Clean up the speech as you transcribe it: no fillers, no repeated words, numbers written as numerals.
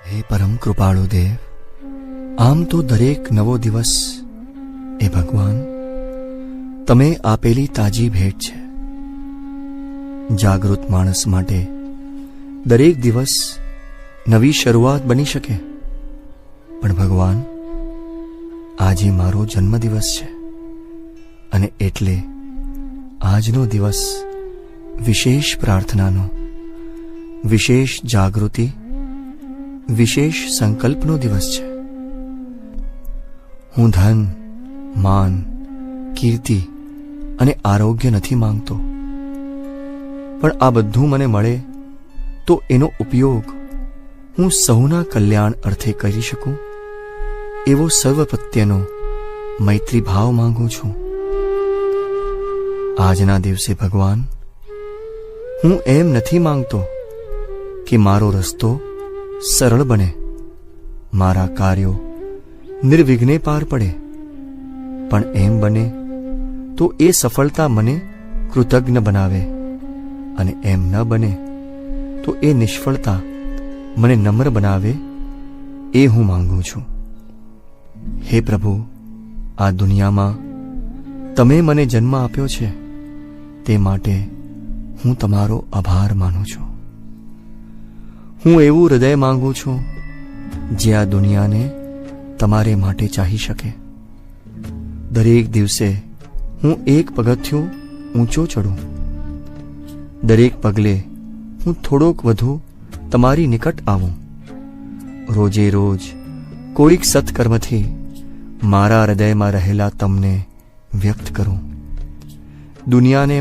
હે પરમ કૃપાળુ દેવ, આમ તો દરેક નવો દિવસ એ ભગવાન તમે આપેલી તાજી ભેટ છે. જાગૃત માણસ માટે દરેક દિવસ નવી શરૂઆત બની શકે, પણ ભગવાન આજે મારો જન્મદિવસ છે અને એટલે આજનો દિવસ વિશેષ પ્રાર્થનાનો, વિશેષ જાગૃતિ, વિશેષ સંકલ્પનો દિવસ છે. હું ધન, માન, કીર્તિ અને આરોગ્ય નથી માંગતો, પણ આ બધું મને મળે તો એનો ઉપયોગ હું સૌના કલ્યાણ અર્થે કરી શકું એવો સર્વ પ્રત્યેનો મૈત્રી ભાવ માંગુ છું. આજના દિવસે ભગવાન, હું એમ નથી માંગતો કે મારો રસ્તો સરળ બને, મારા કાર્યો નિર્વિઘ્ને પાર પડે, પણ એમ બને તો એ સફળતા મને કૃતજ્ઞ બનાવે, અને એમ ન બને તો એ નિષ્ફળતા મને નમ્ર બનાવે, એ હું માંગુ છું. હે પ્રભુ, આ દુનિયામાં તમે મને જન્મ આપ્યો છે તે માટે હું તમારો આભાર માનું છું. હું એવું હૃદય માંગુ છું જે આ દુનિયાને તમારે માટે ચાહી શકે. દરેક દિવસે હું એક પગથિયું ઊંચો ચડું, દરેક પગલે હું થોડોક વધુ તમારી નિકટ આવું. રોજે રોજ કોઈક સત્કર્મથી મારા હૃદયમાં રહેલા તમને વ્યક્ત કરું. દુનિયાને